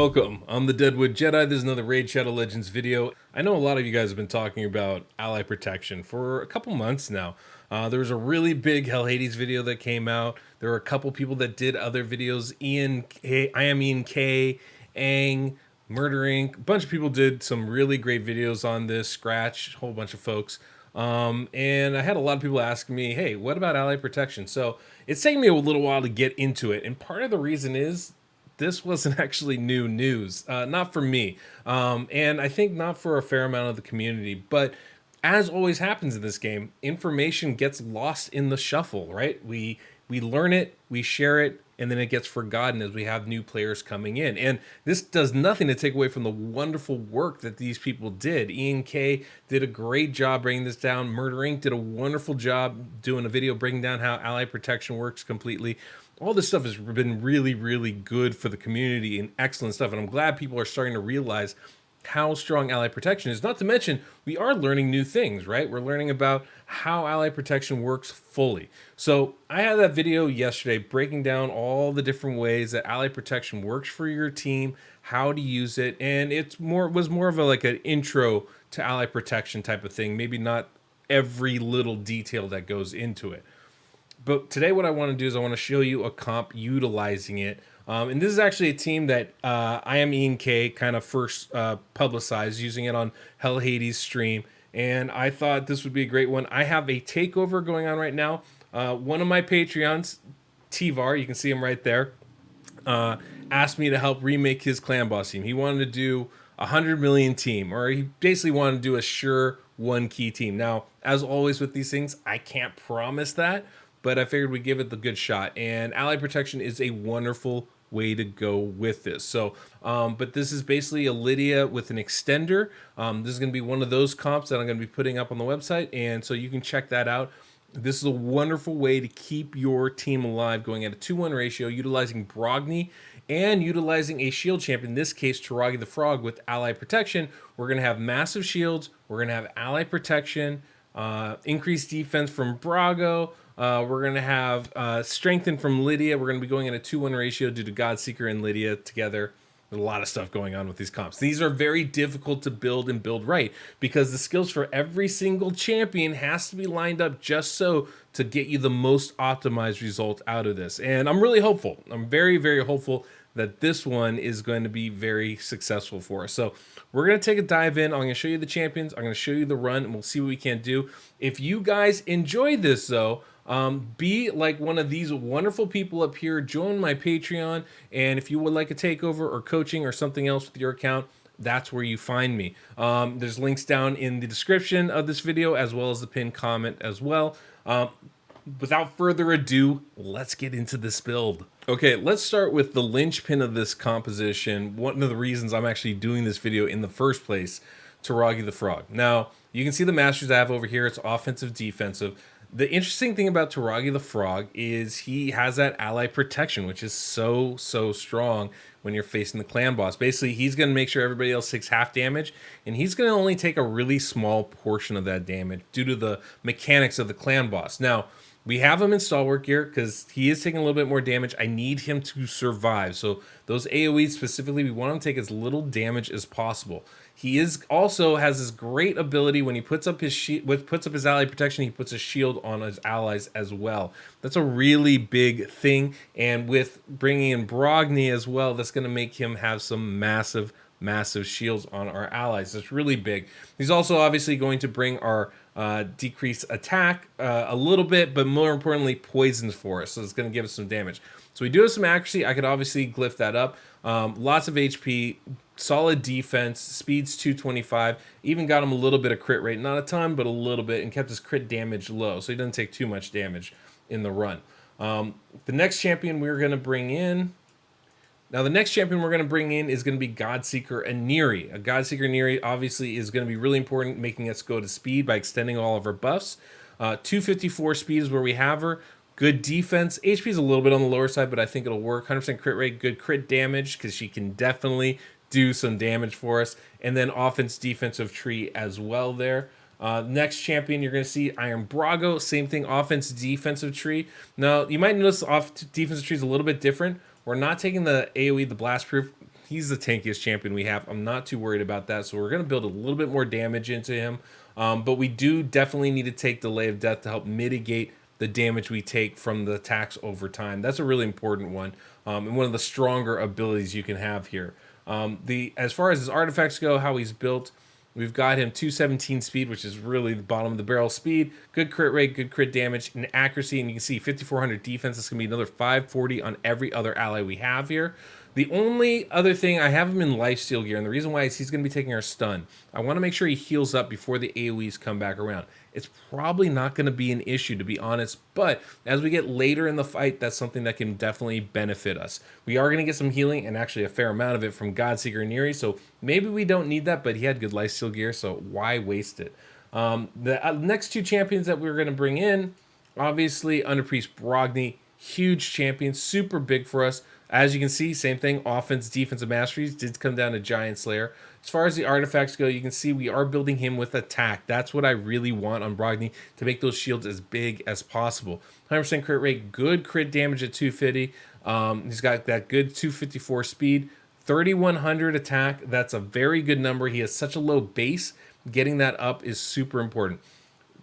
welcome. I'm the Deadwood Jedi. This is another Raid Shadow Legends video. I know a lot of you guys have been talking about ally protection for a couple months now. There was a really big Hell Hades video that came out. There were a couple people that did other videos. Ian K, Aang, Murder Inc. A bunch of people did some really great videos on this. Scratch, a whole bunch of folks. And I had a lot of people asking me, hey, what about ally protection? So it's taken me a little while to get into it. And part of the reason is this wasn't actually new news, not for me, and I think not for a fair amount of the community. But as always happens in this game, information gets lost in the shuffle, right? We learn it, we share it, and then it gets forgotten as we have new players coming in. And this does nothing to take away from the wonderful work that these people did. Ian K did a great job bringing this down. Murder Inc. did a wonderful job doing a video breaking down how ally protection works completely. All this stuff has been really, really good for the community and excellent stuff. And I'm glad people are starting to realize how strong ally protection is. Not to mention, we are learning new things, right? We're learning about how ally protection works fully. So I had that video yesterday breaking down all the different ways that ally protection works for your team, how to use it, and was more of a like an intro to ally protection type of thing. Maybe not every little detail that goes into it. But today what I want to do is I want to show you a comp utilizing it. And this is actually a team that iAangGaming kind of first publicized, using it on Hell Hades stream. And I thought this would be a great one. I have a takeover going on right now. One of my Patreons, Tvar, you can see him right there, asked me to help remake his clan boss team. He wanted to do a 100 million team, or he basically wanted to do a sure one key team. Now, as always with these things, I can't promise that, but I figured we'd give it the good shot. And ally protection is a wonderful way to go with this. So, but this is basically a Lydia with an extender. This is going to be one of those comps that I'm going to be putting up on the website, and so you can check that out. This is a wonderful way to keep your team alive, going at a 2-1 ratio, utilizing Brogni and utilizing a shield champion, in this case Toragi the Frog, with ally protection. We're going to have massive shields, we're going to have ally protection, increased defense from Brago, we're going to have strengthen from Lydia. We're going to be going in a 2-1 ratio due to Godseeker and Lydia together. There's a lot of stuff going on with these comps. These are very difficult to build and build right, because the skills for every single champion has to be lined up just so to get you the most optimized result out of this. And I'm really hopeful. I'm very, very hopeful that this one is going to be very successful for us. So we're going to take a dive in. I'm going to show you the champions. I'm going to show you the run, and we'll see what we can do. If you guys enjoy this, though, be like one of these wonderful people up here. Join my Patreon, and if you would like a takeover or coaching or something else with your account, that's where you find me. There's links down in the description of this video, as well as the pinned comment as well. Without further ado, let's get into this build. Okay, let's start with the linchpin of this composition. One of the reasons I'm actually doing this video in the first place, Toragi the Frog. Now, you can see the masters I have over here. It's offensive, defensive. The interesting thing about Toragi the Frog is he has that ally protection, which is so strong when you're facing the clan boss. Basically, he's going to make sure everybody else takes half damage, and he's going to only take a really small portion of that damage due to the mechanics of the clan boss. Now, we have him in stalwart gear because he is taking a little bit more damage. I need him to survive. So those AoEs specifically, we want him to take as little damage as possible. He also has this great ability when he puts up his ally protection, he puts a shield on his allies as well. That's a really big thing. And with bringing in Brogni as well, that's going to make him have some massive shields on our allies. That's really big. He's also obviously going to bring our decreased attack a little bit, but more importantly, poisons for us. So it's going to give us some damage. So we do have some accuracy. I could obviously glyph that up. Lots of HP, solid defense, speed's 225. Even got him a little bit of crit rate, not a ton, but a little bit, and kept his crit damage low, so he doesn't take too much damage in the run. The next champion we're going to bring in. Now, the next champion we're going to bring in is going to be Godseeker and Neri. A Godseeker Neri obviously is going to be really important, making us go to speed by extending all of our buffs. 254 speed is where we have her. Good defense. HP is a little bit on the lower side, but I think it'll work. 100% crit rate, good crit damage, because she can definitely do some damage for us. And then offense, defensive tree as well there. Next champion you're going to see, Iron Brago. Same thing, offense, defensive tree. Now, you might notice the defensive tree is a little bit different. We're not taking the AoE, the blast proof. he's the tankiest champion we have. I'm not too worried about that. So we're going to build a little bit more damage into him. But we do definitely need to take Delay of Death to help mitigate the damage we take from the attacks over time. That's a really important one, and one of the stronger abilities you can have here. As far as his artifacts go, how he's built, we've got him 217 speed, which is really the bottom of the barrel speed. Good crit rate, good crit damage, and accuracy. And you can see 5,400 defense. It's going to be another 540 on every other ally we have here. The only other thing, I have him in lifesteal gear, and the reason why is he's going to be taking our stun. I want to make sure he heals up before the AoEs come back around. It's probably not going to be an issue, to be honest, but as we get later in the fight, that's something that can definitely benefit us. We are going to get some healing, and actually a fair amount of it from Godseeker and Neri, so maybe we don't need that, but he had good lifesteal gear, so why waste it? The next two champions that we're going to bring in, obviously Underpriest Brogni, huge champion, super big for us. As you can see, same thing, offense, defensive masteries did come down to Giant Slayer. As far as the artifacts go, you can see we are building him with attack. That's what I really want on Brogni, to make those shields as big as possible. 100% crit rate, good crit damage at 250. He's got that good 254 speed, 3,100 attack. That's a very good number. He has such a low base. Getting that up is super important.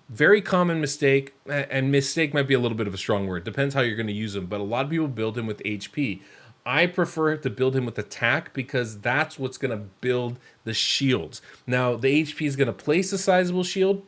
Very common mistake, and mistake might be a little bit of a strong word. Depends how you're going to use him, but a lot of people build him with HP. I prefer to build him with attack because that's what's going to build the shields. Now, the HP is going to place a sizable shield,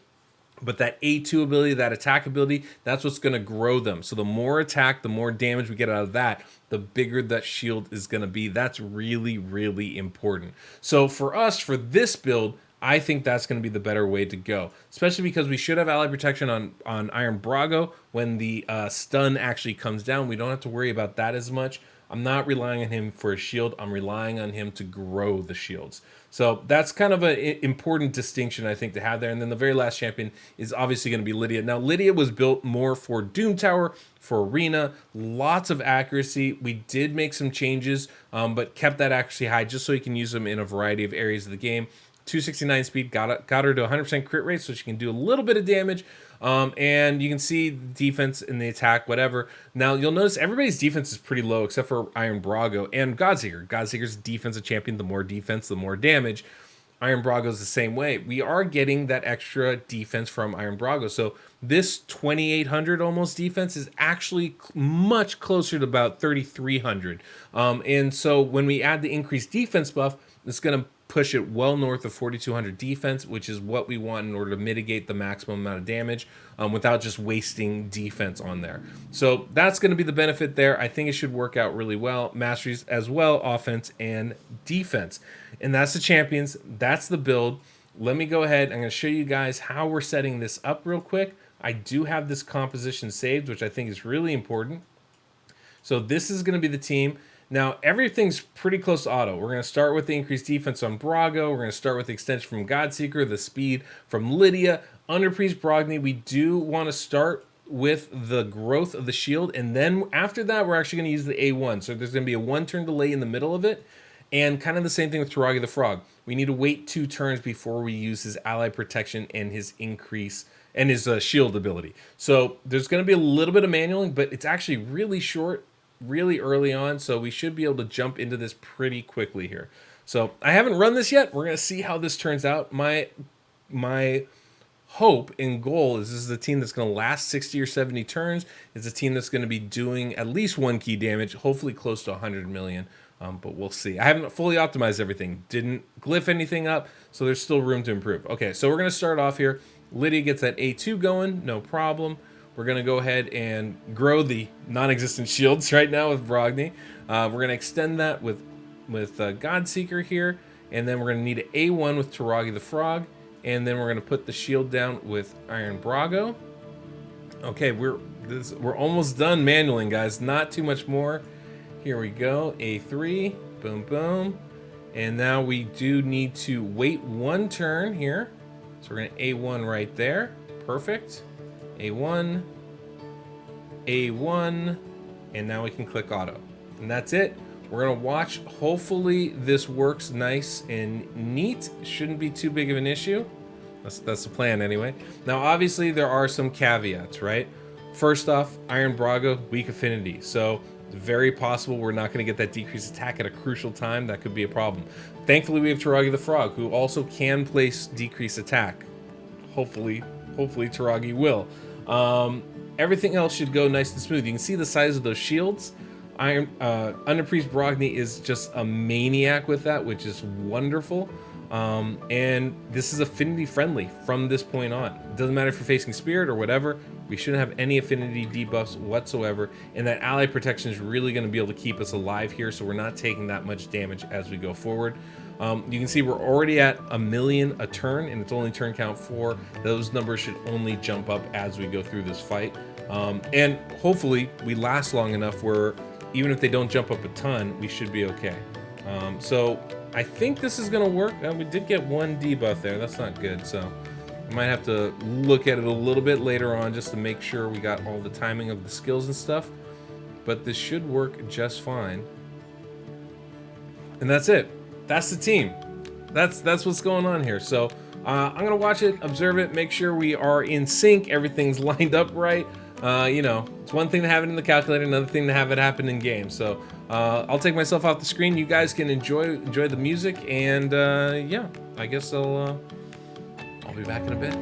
but that A2 ability, that attack ability, that's what's going to grow them. So the more attack, the more damage we get out of that, the bigger that shield is going to be. That's really, really important. So for us, for this build, I think that's going to be the better way to go, especially because we should have ally protection on Iron Brago when the stun actually comes down. We don't have to worry about that as much. I'm not relying on him for a shield. I'm relying on him to grow the shields. So that's kind of an important distinction, I think, to have there. And then the very last champion is obviously going to be Lydia. Now, Lydia was built more for Doom Tower, for Arena, lots of accuracy. We did make some changes, but kept that accuracy high just so you can use them in a variety of areas of the game. 269 speed, got her to 100% crit rate, so she can do a little bit of damage. And you can see defense and the attack, whatever. Now, you'll notice everybody's defense is pretty low except for Iron Brago and Godseeker. Godseeker's defensive champion. The more defense, the more damage. Iron Brago's the same way. We are getting that extra defense from Iron Brago. So this 2,800 almost defense is actually much closer to about 3,300. And so when we add the increased defense buff, it's going to push it well north of 4,200 defense, which is what we want in order to mitigate the maximum amount of damage without just wasting defense on there. So that's going to be the benefit there. I think it should work out really well. Masteries as well, offense and defense. And that's the champions. That's the build. Let me go ahead. I'm going to show you guys how we're setting this up real quick. I do have this composition saved, which I think is really important. So this is going to be the team. Now, everything's pretty close to auto. We're going to start with the increased defense on Brago. We're going to start with the extension from Godseeker, the speed from Lydia. Underpriest Brogni, we do want to start with the growth of the shield. And then after that, we're actually going to use the A1. So there's going to be a 1-turn delay in the middle of it. And kind of the same thing with Toragi the Frog. We need to wait 2 turns before we use his ally protection and his increase and his shield ability. So there's going to be a little bit of manualing, but it's actually really short, really early on, so we should be able to jump into this pretty quickly here. So I haven't run this yet. We're going to see how this turns out. My hope and goal is this is a team that's going to last 60 or 70 turns. It's a team that's going to be doing at least 1 key damage, hopefully close to 100 million, but we'll see. I haven't fully optimized everything. Didn't glyph anything up, so there's still room to improve. Okay, so we're going to start off here. Lydia gets that A2 going, no problem. We're going to go ahead and grow the non-existent shields right now with Brogni. We're going to extend that with Godseeker here. And then we're going to need an A1 with Toragi the Frog. And then we're going to put the shield down with Iron Brago. Okay, we're almost done manualing, guys. Not too much more. Here we go. A3. Boom, boom. And now we do need to wait 1 turn here. So we're going to A1 right there. Perfect. A1, A1, and now we can click auto. And that's it. We're going to watch. Hopefully this works nice and neat. Shouldn't be too big of an issue. That's the plan anyway. Now, obviously, there are some caveats, right? First off, Iron Brago, weak affinity. So It's very possible we're not going to get that decreased attack at a crucial time. That could be a problem. Thankfully, we have Toragi the Frog, who also can place decreased attack. Hopefully Toragi will. Everything else should go nice and smooth. You can see the size of those shields. Underpriest Brogni is just a maniac with that, which is wonderful. And this is affinity friendly from this point on. It doesn't matter if you're facing Spirit or whatever. We shouldn't have any affinity debuffs whatsoever. And that ally protection is really going to be able to keep us alive here, so we're not taking that much damage as we go forward. You can see we're already at 1,000,000 a turn, and it's only turn count 4. Those numbers should only jump up as we go through this fight. And hopefully we last long enough where even if they don't jump up a ton, we should be okay. So I think this is going to work. We did get 1 debuff there. That's not good. So I might have to look at it a little bit later on just to make sure we got all the timing of the skills and stuff. But this should work just fine. And that's it. That's the team. That's what's going on here. So I'm going to watch it, observe it, make sure we are in sync. Everything's lined up right. You know, it's one thing to have it in the calculator, another thing to have it happen in game. So I'll take myself off the screen. You guys can enjoy the music, and yeah, I guess I'll be back in a bit.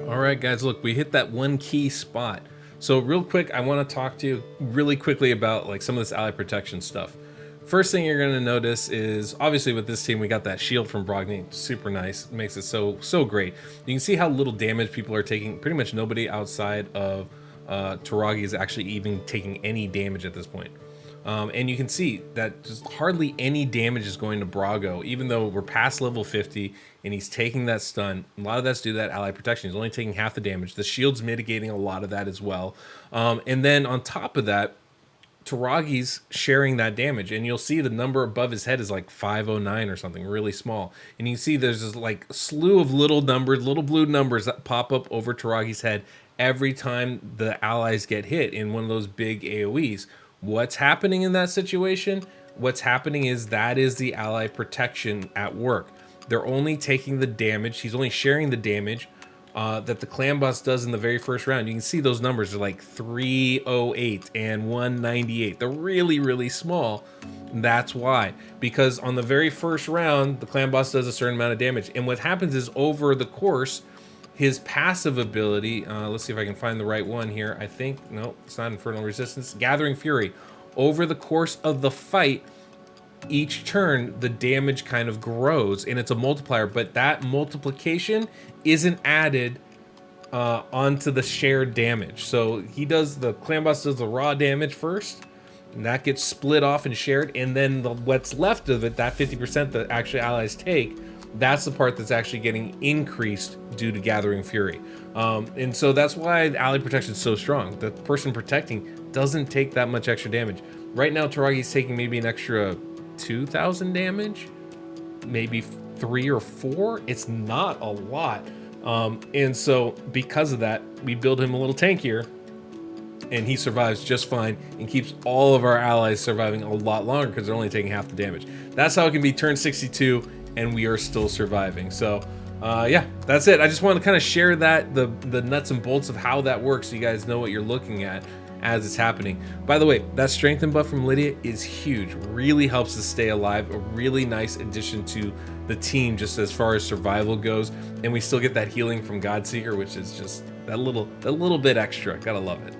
All right, guys, look, we hit that one key spot. So real quick, I want to talk to you really quickly about like some of this ally protection stuff. First thing you're going to notice is obviously with this team, we got that shield from Brogni. Super nice. It makes it so great. You can see how little damage people are taking. Pretty much nobody outside of Toragi is actually even taking any damage at this point. And you can see that just hardly any damage is going to Brago, even though we're past level 50 and he's taking that stun. A lot of that's due to that ally protection. He's only taking half the damage. The shield's mitigating a lot of that as well. And then on top of that, Toragi's sharing that damage, and you'll see the number above his head is like 509 or something, really small. And you can see there's this like slew of little numbers, little blue numbers that pop up over Toragi's head every time the allies get hit in one of those big AoEs. What's happening in that situation? What's happening is that is the ally protection at work. They're only taking the damage. He's only sharing the damage that the clan boss does in the very first round. You can see those numbers are like 308 and 198. They're really small. That's why, because on the very first round, the clan boss does a certain amount of damage. And what happens is over the course, His passive ability, let's see if I can find the right one here. I think, no, it's not Infernal Resistance. Gathering Fury. Over the course of the fight, each turn, the damage kind of grows, and it's a multiplier, but that multiplication isn't added onto the shared damage. So he does, the clan boss does the raw damage first, and that gets split off and shared, and then what's left of it, that 50% that actually allies take, that's the part that's actually getting increased due to Gathering Fury. And so that's why ally protection is so strong. The person protecting doesn't take that much extra damage. Right now, Toragi's taking maybe an extra 2,000 damage, maybe 3 or 4. It's not a lot. And so because of that, we build him a little tankier, and he survives just fine and keeps all of our allies surviving a lot longer because they're only taking half the damage. That's how it can be turn 62 and we are still surviving. So yeah, that's it. I just want to kind of share that, the nuts and bolts of how that works, so you guys know what you're looking at as it's happening. By the way, that strengthen buff from Lydia is huge. Really helps us stay alive. A really nice addition to the team just as far as survival goes. And we still get that healing from Godseeker, which is just that little bit extra. Gotta love it.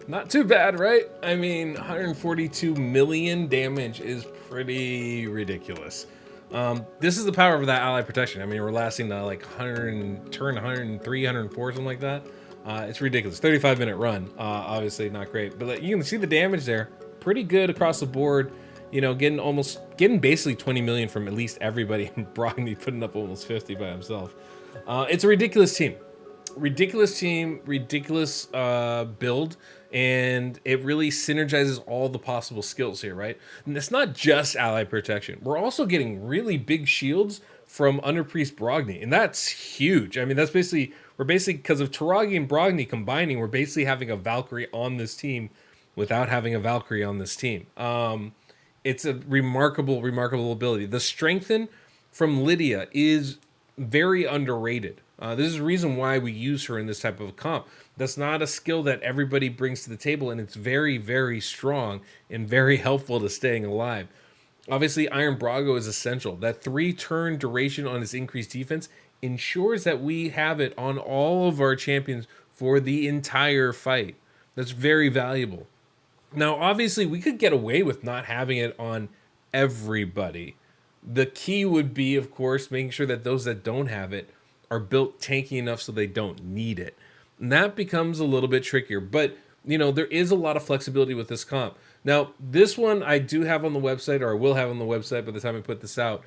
Not too bad, right? I mean, 142 million damage is pretty ridiculous. This is the power of that ally protection. I mean, we're lasting like 100, turn 103, 104, something like that. It's ridiculous. 35-minute run. Obviously not great, but you can see the damage there. Pretty good across the board. You know, getting basically 20 million from at least everybody, and Brogni putting up almost 50 by himself. It's a ridiculous team. ridiculous team, ridiculous build, and it really synergizes all the possible skills here, right? And it's not just ally protection. We're also getting really big shields from Underpriest Brogni, and that's huge. I mean, we're basically, because of Toragi and Brogni combining, we're basically having a Valkyrie on this team without having a Valkyrie on this team. It's a remarkable ability. The strengthen from Lydia is very underrated. This is the reason why we use her in this type of comp. That's not a skill that everybody brings to the table, and it's very strong and very helpful to staying alive. Obviously, Iron Brago is essential. That 3-turn duration on his increased defense ensures that we have it on all of our champions for the entire fight. That's very valuable. Now, obviously, we could get away with not having it on everybody. The key would be, of course, making sure that those that don't have it are built tanky enough so they don't need it. And that becomes a little bit trickier. But, you know, there is a lot of flexibility with this comp. Now, this one I do have on the website, or I will have on the website by the time I put this out.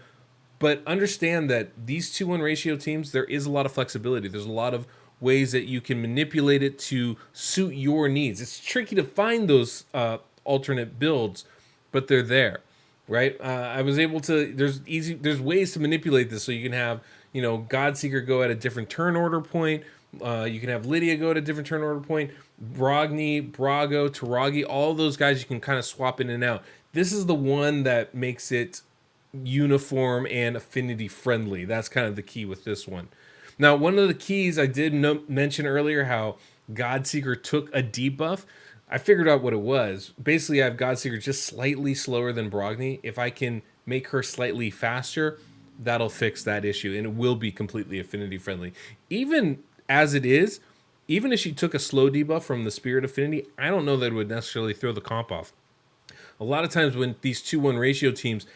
But understand that these 2-1 ratio teams, there is a lot of flexibility. There's a lot of ways that you can manipulate it to suit your needs. It's tricky to find those alternate builds, but they're there, right? I was able to. There's ways to manipulate this, so you can have, you know, Godseeker go at a different turn order point. You can have Lydia go at a different turn order point. Brogni, Brago, Toragi, all those guys you can kind of swap in and out. This is the one that makes it uniform and affinity friendly. That's kind of the key with this one. Now, one of the keys I did mention earlier, how Godseeker took a debuff. I figured out what it was. Basically, I have Godseeker just slightly slower than Brogni. If I can make her slightly faster, that'll fix that issue, and it will be completely affinity friendly. Even as it is, even if she took a slow debuff from the Spirit Affinity, I don't know that it would necessarily throw the comp off. A lot of times when these 2-1 ratio teams,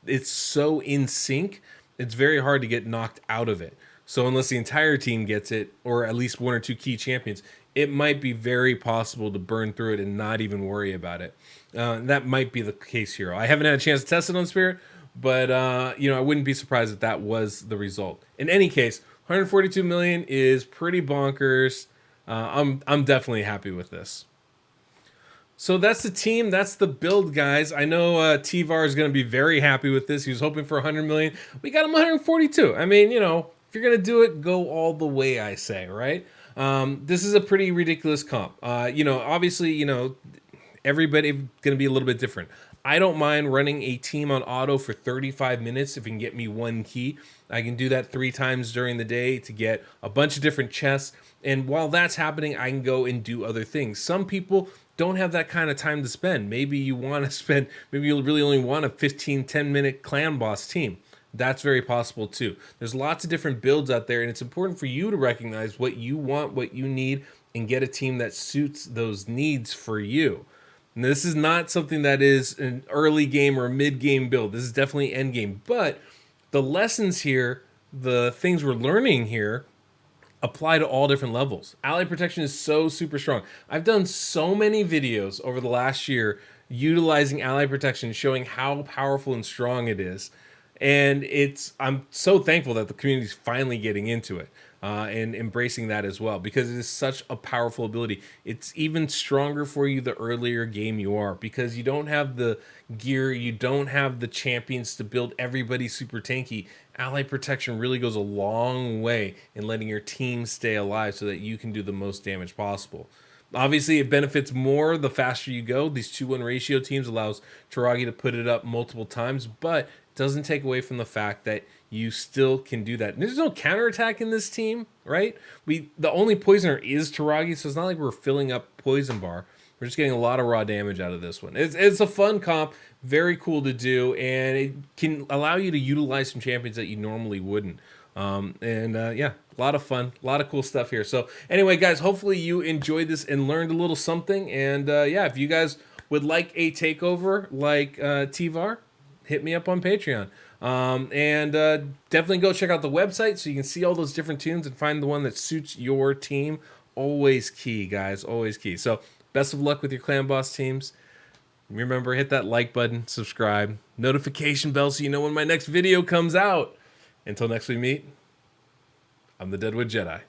it's so in sync, it's very hard to get knocked out of it. So unless the entire team gets it, or at least 1 or 2 key champions, it might be very possible to burn through it and not even worry about it. That might be the case here. I haven't had a chance to test it on Spirit, but you know, I wouldn't be surprised if that was the result. In any case, 142 million is pretty bonkers. I'm definitely happy with this. So that's the team. That's the build, guys. I know T-Var is going to be very happy with this. He was hoping for 100 million. We got him 142. I mean, you know, if you're going to do it, go all the way, I say, right? This is a pretty ridiculous comp. You know, obviously, you know, everybody going to be a little bit different. I don't mind running a team on auto for 35 minutes if it can get me 1 key. I can do that 3 times during the day to get a bunch of different chests. And while that's happening, I can go and do other things. Some people don't have that kind of time to spend. Maybe you want to spend, maybe you really only want a 15, 10-minute clan boss team. That's very possible too. There's lots of different builds out there, and it's important for you to recognize what you want, what you need, and get a team that suits those needs for you. And this is not something that is an early game or a mid-game build. This is definitely end game. But the lessons here, the things we're learning here, apply to all different levels. Ally protection is so super strong. I've done so many videos over the last year utilizing ally protection, showing how powerful and strong it is. And I'm so thankful that the community is finally getting into it and embracing that as well, because it is such a powerful ability. It's even stronger for you the earlier game you are, because you don't have the gear, you don't have the champions to build everybody super tanky. Ally protection really goes a long way in letting your team stay alive so that you can do the most damage possible. Obviously, it benefits more the faster you go. These 2-1 ratio teams allows Toragi to put it up multiple times, but doesn't take away from the fact that you still can do that. And there's no counterattack in this team, right? The only poisoner is Toragi, so it's not like we're filling up poison bar. We're just getting a lot of raw damage out of this one. It's a fun comp, very cool to do, and it can allow you to utilize some champions that you normally wouldn't. Yeah, a lot of fun, a lot of cool stuff here. So anyway, guys, hopefully you enjoyed this and learned a little something. And yeah, if you guys would like a takeover like T-Var, hit me up on Patreon. Definitely go check out the website so you can see all those different tunes and find the one that suits your team. Always key, guys, always key. So best of luck with your clan boss teams. Remember, hit that like button, subscribe, notification bell so you know when my next video comes out. Until next we meet, I'm the Deadwood Jedi.